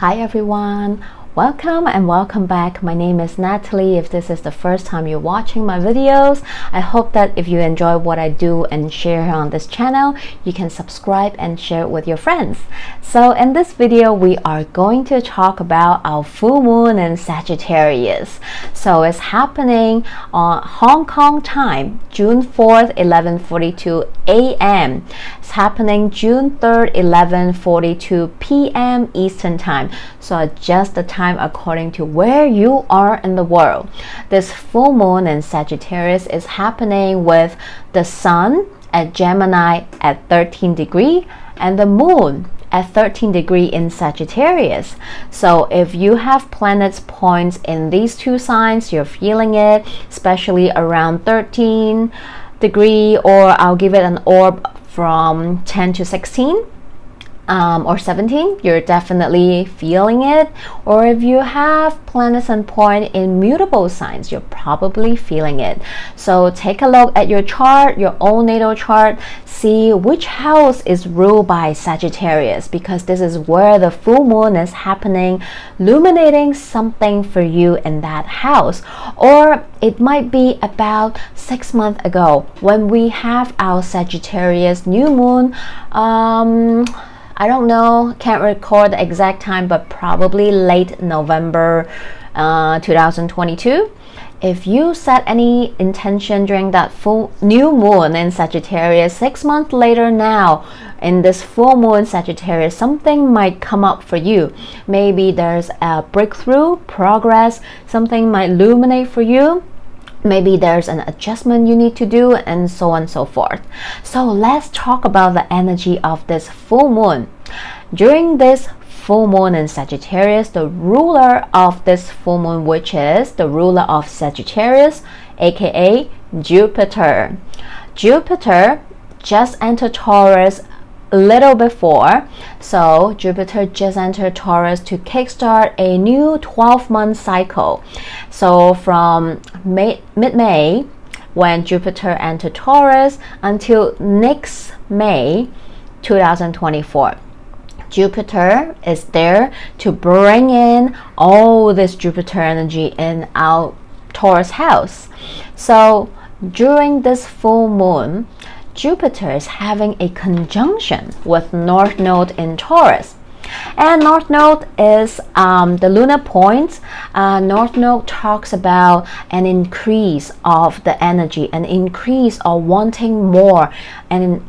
Hi everyone, welcome and welcome back. My name is Natalie. If this is the first time you're watching my videos, I hope that if you enjoy what I do and share on this channel, you can subscribe and share it with your friends. So in this video, we are going to talk about our full moon in Sagittarius. So it's happening on Hong Kong time, June 4th, 11:42 a.m. It's happening June 3rd, 11:42 p.m. Eastern time. So adjust the time according to where you are in the world. This full moon in Sagittarius is happening with the sun at Gemini at 13 degrees and the moon at 13 degrees in Sagittarius. So if you have planets points in these two signs, you're feeling it, especially around 13 degrees, or I'll give it an orb from 10 to 16. Or 17, you're definitely feeling it. Or if you have planets and point in mutable signs, you're probably feeling it. So take a look at your chart, your own natal chart, see which house is ruled by Sagittarius, because this is where the full moon is happening, illuminating something for you in that house. Or it might be about 6 months ago when we have our Sagittarius new moon. I don't know, can't record the exact time, but probably late November 2022. If you set any intention during that full new moon in Sagittarius, 6 months later now, in this full moon Sagittarius, something might come up for you. Maybe there's a breakthrough, progress, something might illuminate for you. Maybe there's an adjustment you need to do, and so on and so forth. So let's talk about the energy of this full moon. During this full moon in Sagittarius, the ruler of this full moon, which is the ruler of Sagittarius, aka Jupiter. Jupiter just entered Taurus a little before, so Jupiter just entered Taurus to kickstart a new 12-month cycle. So from mid-May, when Jupiter entered Taurus, until next May 2024, Jupiter is there to bring in all this Jupiter energy in our Taurus house. So during this full moon, Jupiter is having a conjunction with North Node in Taurus. And North Node is the lunar point. North Node talks about an increase of the energy, an increase of wanting more and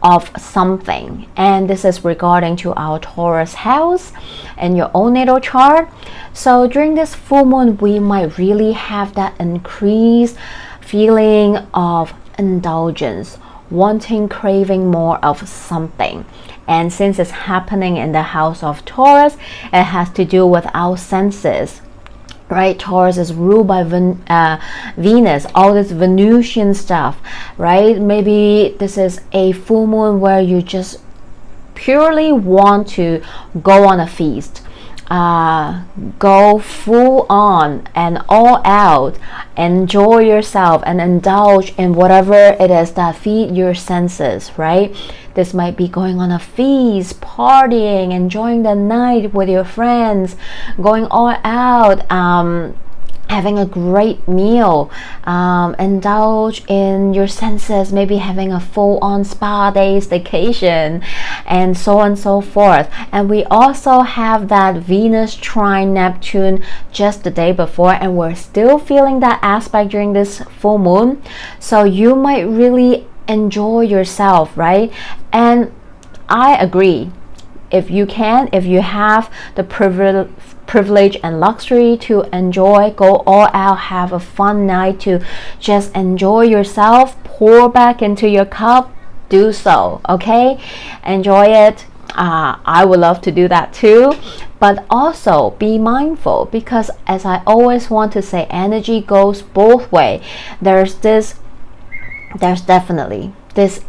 of something. And this is regarding to our Taurus house and your own natal chart. So during this full moon, we might really have that increased feeling of indulgence, wanting, craving more of something. And since it's happening in the house of Taurus, it has to do with our senses, right? Taurus is ruled by Venus, all this Venusian stuff, right? Maybe this is a full moon where you just purely want to go on a feast, go full on and all out, enjoy yourself and indulge in whatever it is that feed your senses, right? This might be going on a feast, partying, enjoying the night with your friends, going all out, having a great meal, indulge in your senses, maybe having a full-on spa days vacation, and so on and so forth. And we also have that Venus trine Neptune just the day before, and we're still feeling that aspect during this full moon. So you might really enjoy yourself, right? And I agree, if you can, if you have the privilege and luxury to enjoy, go all out, have a fun night to just enjoy yourself, pour back into your cup, do so, okay? Enjoy it. I would love to do that too, but also be mindful, because as I always want to say, energy goes both ways. There's definitely this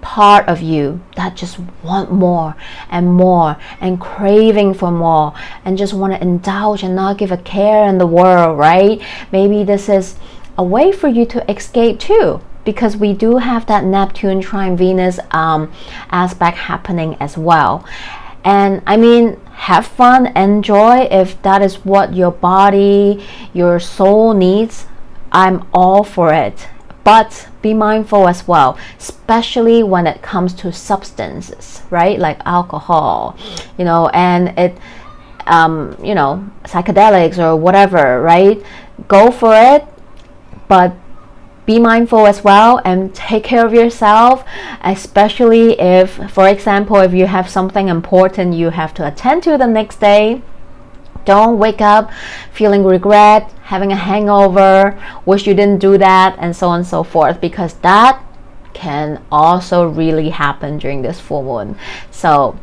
part of you that just want more and craving for more and just want to indulge and not give a care in the world, right? Maybe this is a way for you to escape too, because we do have that Neptune trine Venus aspect happening as well. And I mean, have fun, enjoy. If that is what your body, your soul needs, I'm all for it. But be mindful as well, especially when it comes to substances, right? Like alcohol, you know, and it, you know, psychedelics or whatever, right? Go for it, but be mindful as well and take care of yourself, especially if, for example, if you have something important you have to attend to the next day. Don't wake up feeling regret, having a hangover, wish you didn't do that, and so on and so forth, because that can also really happen during this full moon. So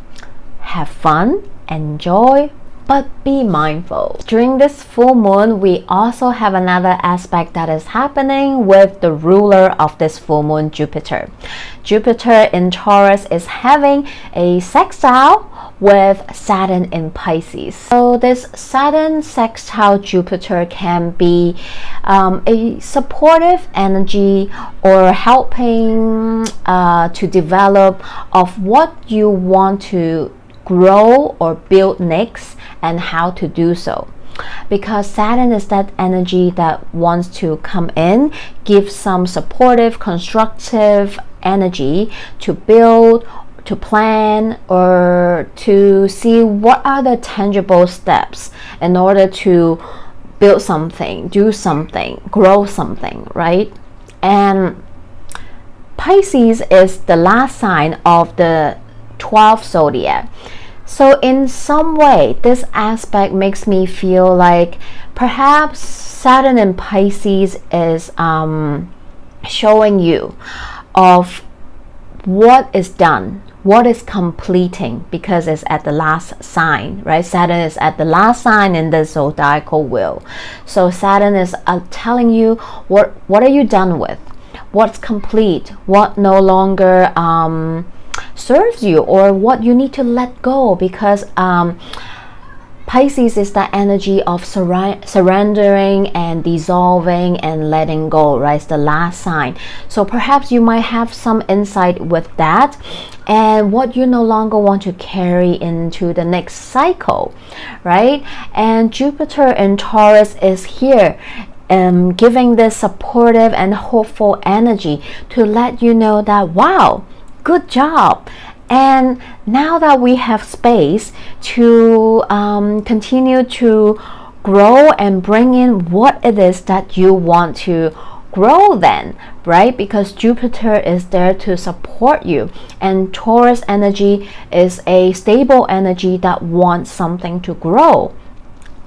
have fun, enjoy, but be mindful. During this full moon, we also have another aspect that is happening with the ruler of this full moon, Jupiter. Jupiter in Taurus is having a sextile with Saturn in Pisces. So this Saturn sextile Jupiter can be a supportive energy or helping to develop of what you want to grow or build next and how to do so, because Saturn is that energy that wants to come in, give some supportive, constructive energy to build, to plan, or to see what are the tangible steps in order to build something, do something, grow something, right? And Pisces is the last sign of the 12th zodiac. So in some way, this aspect makes me feel like perhaps Saturn in Pisces is showing you of what is done, what is completing, because it's at the last sign, right? Saturn is at the last sign in the zodiacal wheel. So Saturn is telling you what are you done with, what's complete, what no longer serves you, or what you need to let go, because Pisces is that energy of surrendering and dissolving and letting go, right? It's the last sign. So perhaps you might have some insight with that and what you no longer want to carry into the next cycle, right? And Jupiter in Taurus is here, giving this supportive and hopeful energy to let you know that, wow, good job. And now that we have space to continue to grow and bring in what it is that you want to grow then, right? Because Jupiter is there to support you, and Taurus energy is a stable energy that wants something to grow.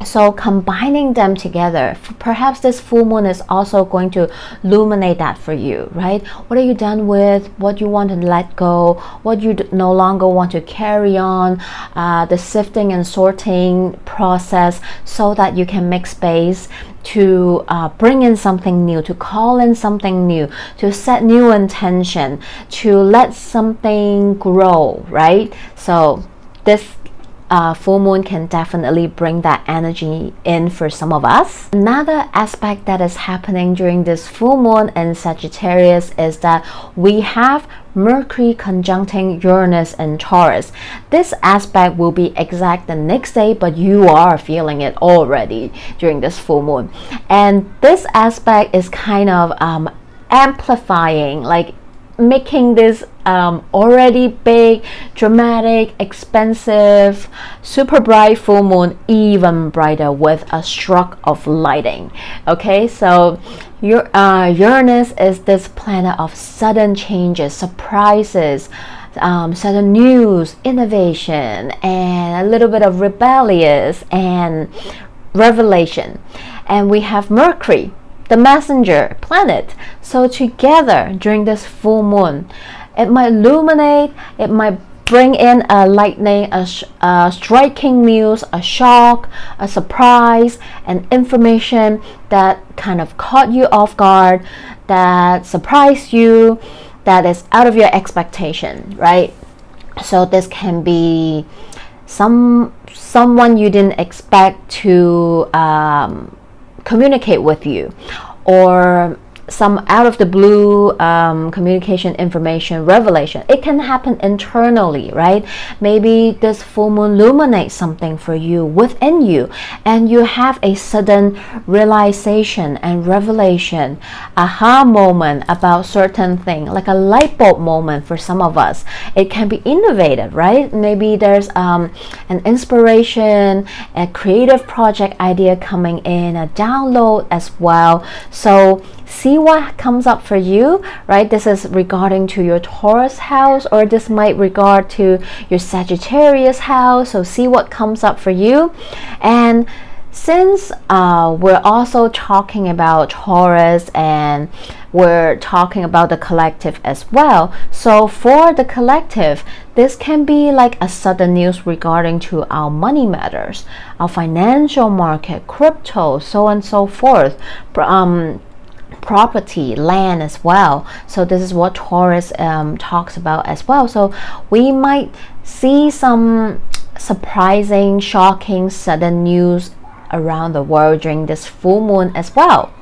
So combining them together, perhaps this full moon is also going to illuminate that for you, right? What are you done with? What you want to let go? What you no longer want to carry on? The sifting and sorting process, so that you can make space to bring in something new, to call in something new, to set new intention, to let something grow, right? So this full moon can definitely bring that energy in for some of us. Another aspect that is happening during this full moon in Sagittarius is that we have Mercury conjuncting Uranus in Taurus. This aspect will be exact the next day, but you are feeling it already during this full moon. And this aspect is kind of amplifying, like making this already big, dramatic, expensive, super bright full moon even brighter with a stroke of lighting. Okay, so Uranus is this planet of sudden changes, surprises, sudden news, innovation, and a little bit of rebellious and revelation. And we have Mercury, the messenger planet. So together during this full moon, it might illuminate, it might bring in a lightning, a striking news, a shock, a surprise, and information that kind of caught you off guard, that surprised you, that is out of your expectation, right? So this can be someone you didn't expect to communicate with you, or some out of the blue communication, information, revelation. It can happen internally, right? Maybe this full moon illuminates something for you within you, and you have a sudden realization and revelation, aha moment about certain thing, like a light bulb moment for some of us. It can be innovative, right? Maybe there's an inspiration, a creative project idea coming in, a download as well. So see what comes up for you, right? This is regarding to your Taurus house, or this might regard to your Sagittarius house. So see what comes up for you. And since we're also talking about Taurus, and we're talking about the collective as well, so for the collective, this can be like a sudden news regarding to our money matters, our financial market, crypto, so on and so forth, property, land as well. So this is what Taurus talks about as well. So we might see some surprising, shocking, sudden news around the world during this full moon as well.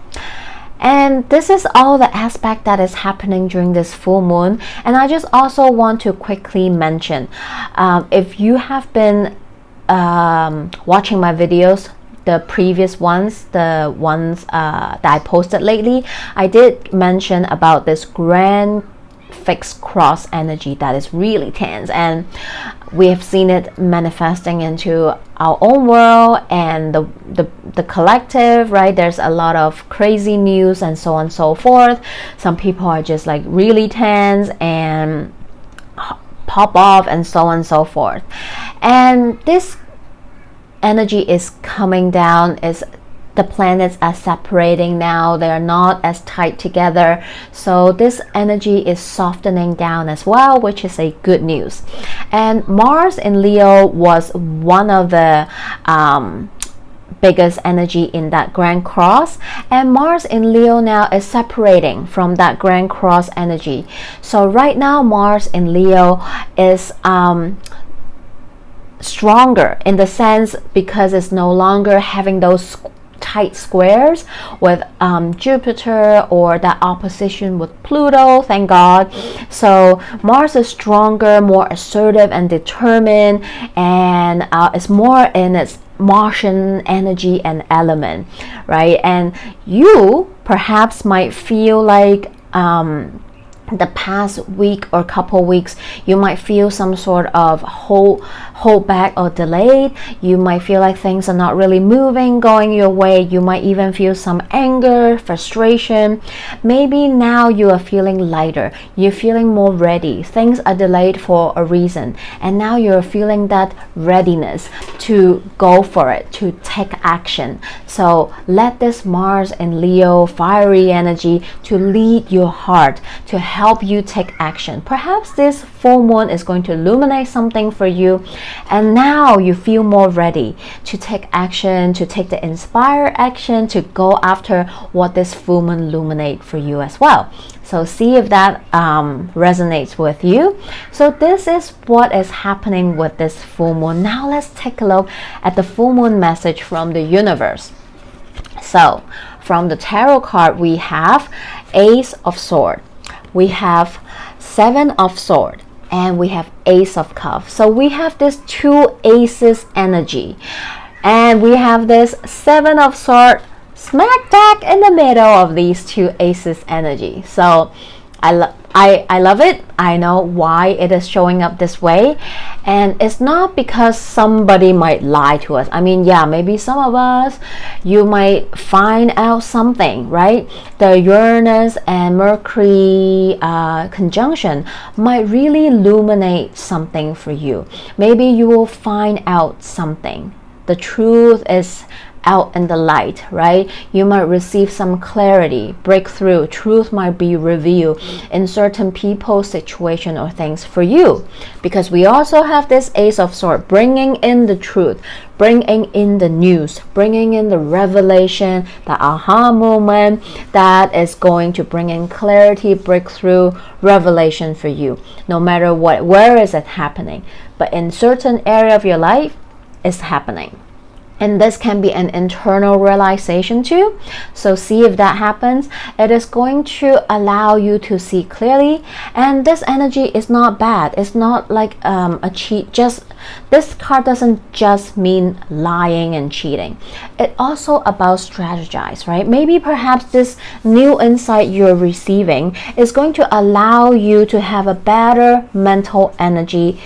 And this is all the aspect that is happening during this full moon. And I just also want to quickly mention, if you have been watching my videos, the previous ones, the ones that I posted lately, I did mention about this grand fixed cross energy that is really tense, and we have seen it manifesting into our own world and the collective, right? There's a lot of crazy news and so on and so forth. Some people are just like really tense and pop off and so on and so forth. And this energy is coming down, is the planets are separating now, they're not as tight together, so this energy is softening down as well, which is a good news. And Mars in Leo was one of the biggest energy in that grand cross, and Mars in Leo now is separating from that grand cross energy. So right now Mars in Leo is stronger in the sense because it's no longer having those tight squares with Jupiter, or that opposition with Pluto, thank God. So Mars is stronger, more assertive and determined, and it's more in its Martian energy and element, right? And you perhaps might feel like the past week or couple weeks, you might feel some sort of hold back or delayed. You might feel like things are not really moving, going your way. You might even feel some anger, frustration. Maybe now you are feeling lighter. You're feeling more ready. Things are delayed for a reason, and now you're feeling that readiness to go for it, to take action. So let this Mars in Leo fiery energy to lead your heart, to help you take action. Perhaps this full moon is going to illuminate something for you, and now you feel more ready to take action, to take the inspired action, to go after what this full moon illuminate for you as well. So see if that resonates with you. So this is what is happening with this full moon. Now let's take a look at the full moon message from the universe. So from the tarot card, we have Ace of Swords, we have Seven of Swords, and we have Ace of Cups. So we have this two aces energy, and we have this Seven of Swords smack dab in the middle of these two aces energy. So I love it. I know why it is showing up this way, and it's not because somebody might lie to us. I mean, yeah, maybe some of us, you might find out something, right? The Uranus and Mercury conjunction might really illuminate something for you. Maybe you will find out something. The truth is out in the light, right? You might receive some clarity, breakthrough, truth might be revealed in certain people, situation, or things for you. Because we also have this Ace of Swords bringing in the truth, bringing in the news, bringing in the revelation, the aha moment that is going to bring in clarity, breakthrough, revelation for you. No matter what, where is it happening, but in certain area of your life, it's happening. And this can be an internal realization too. So see if that happens. It is going to allow you to see clearly. And this energy is not bad. It's not like a cheat. Just this card doesn't just mean lying and cheating. It also about strategize, right? Maybe perhaps this new insight you're receiving is going to allow you to have a better mental energy,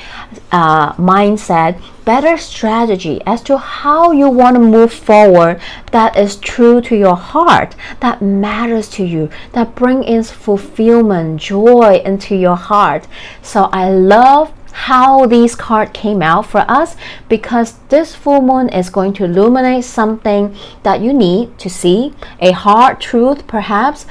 mindset, better strategy as to how you want to move forward that is true to your heart, that matters to you, that brings in fulfillment, joy into your heart. So I love how these cards came out for us, because this full moon is going to illuminate something that you need to see, a hard truth perhaps,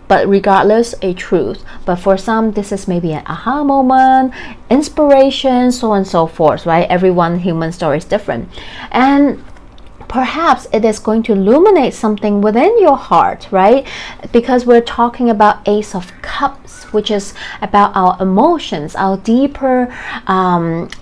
but regardless, a truth. But for some, this is maybe an aha moment, inspiration, so on and so forth, right? Everyone human story is different. And perhaps it is going to illuminate something within your heart, right? Because we're talking about Ace of Cups, which is about our emotions, our deeper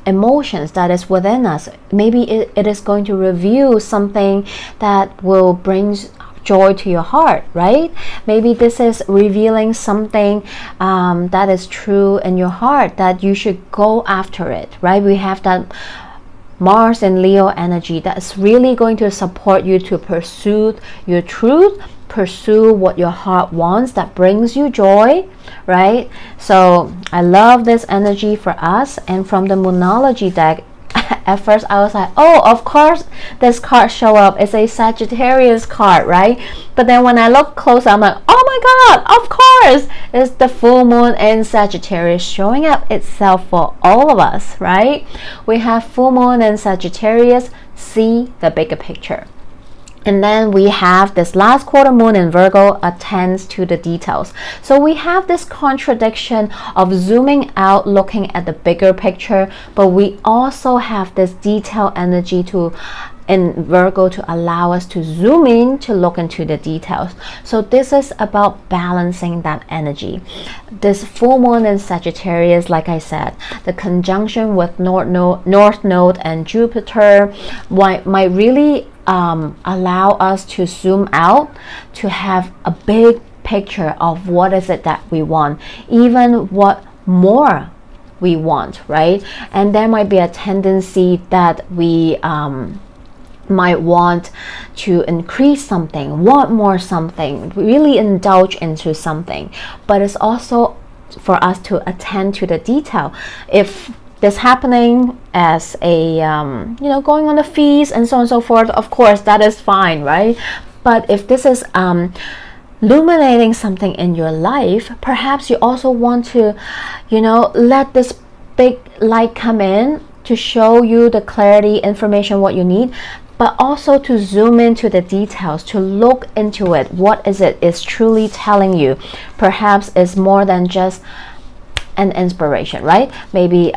emotions that is within us. Maybe it is going to reveal something that will bring joy to your heart, right? Maybe this is revealing something that is true in your heart, that you should go after it, right? We have that Mars and Leo energy that's really going to support you to pursue your truth, pursue what your heart wants that brings you joy, right? So I love this energy for us. And from the Moonology deck, at first I was like, oh, of course this card show up. It's a Sagittarius card, right? But then when I look closer, I'm like, oh my god, of course it's the full moon in Sagittarius showing up itself for all of us, right? We have full moon in Sagittarius. See the bigger picture. And then we have this last quarter moon in Virgo attends to the details. So we have this contradiction of zooming out, looking at the bigger picture, but we also have this detail energy in Virgo to allow us to zoom in, to look into the details. So this is about balancing that energy. This full moon in Sagittarius, like I said, the conjunction with North Node and Jupiter might really allow us to zoom out, to have a big picture of what is it that we want, even what more we want, right? And there might be a tendency that we might want to increase something, want more something, really indulge into something. But it's also for us to attend to the detail. If this happening as a going on the feast and so on and so forth, of course that is fine, right? But if this is illuminating something in your life, perhaps you also want to let this big light come in to show you the clarity, information, what you need, but also to zoom into the details, to look into it. What is it is truly telling you? Perhaps it's more than just an inspiration, right? Maybe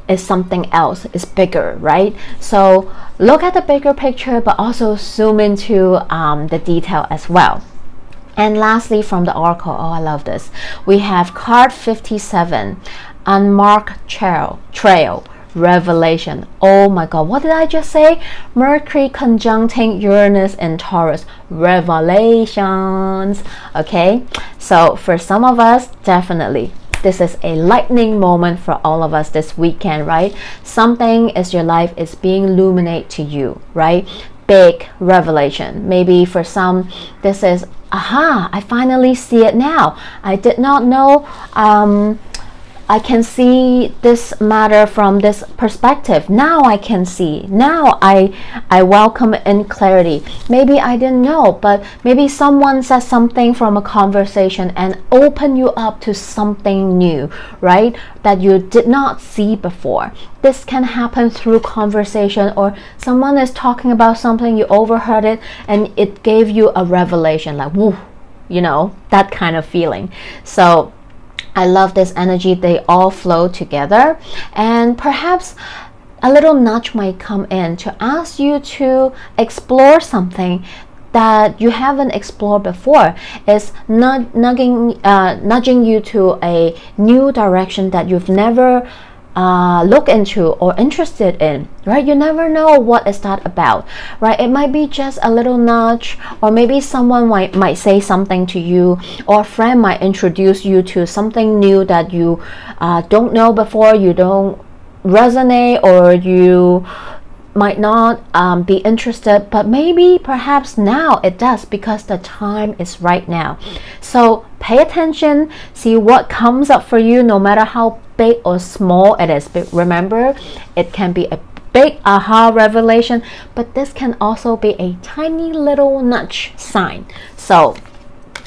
it's something else, it's bigger, right? So look at the bigger picture, but also zoom into the detail as well. And lastly, from the Oracle, oh, I love this. We have card 57, Unmarked Trail, Revelation. Oh my god, what did I just say? Mercury conjuncting Uranus and Taurus, revelations. Okay, so for some of us, definitely this is a lightning moment for all of us this weekend, right? Something is your life is being illuminated to you, right? Big revelation. Maybe for some this is, aha, I finally see it now. I did not know I can see this matter from this perspective. Now I can see. Now I welcome in clarity. Maybe I didn't know, but maybe someone said something from a conversation and open you up to something new, right? That you did not see before. This can happen through conversation, or someone is talking about something, you overheard it, and it gave you a revelation, like, woo, that kind of feeling. So I love this energy. They all flow together, and perhaps a little nudge might come in to ask you to explore something that you haven't explored before. Is nudging you to a new direction that you've never look into or interested in, right? You never know what is that about, right? It might be just a little nudge, or maybe someone might say something to you, or a friend might introduce you to something new that you don't know before, you don't resonate, or you might not be interested, but maybe perhaps now it does, because the time is right now. So pay attention, see what comes up for you, no matter how big or small it is. But remember, it can be a big aha revelation, but this can also be a tiny little nudge sign. So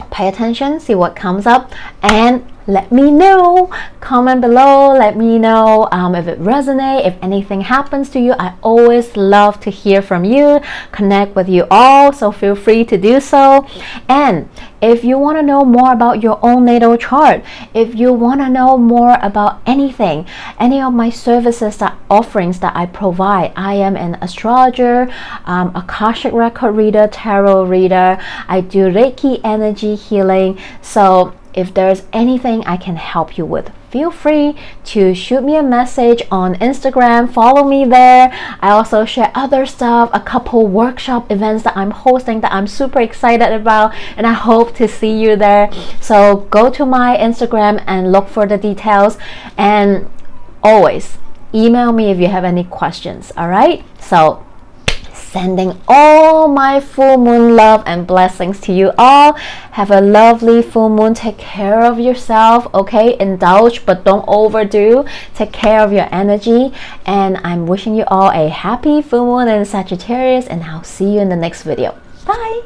pay attention, see what comes up, and let me know. Comment below, let me know if it resonates, if anything happens to you. I always love to hear from you, connect with you all, so feel free to do so. And if you want to know more about your own natal chart, if you want to know more about anything, any of my services, offerings that I provide, I am an astrologer, akashic record reader, tarot reader. I do reiki energy healing. So if there's anything I can help you with, feel free to shoot me a message on Instagram, follow me there. I also share other stuff, a couple workshop events that I'm hosting that I'm super excited about, and I hope to see you there. So go to my Instagram and look for the details, and always email me if you have any questions. All right, so sending all my full moon love and blessings to you all. Have a lovely full moon. Take care of yourself, okay? Indulge, but don't overdo. Take care of your energy. And I'm wishing you all a happy full moon in Sagittarius, and I'll see you in the next video. Bye!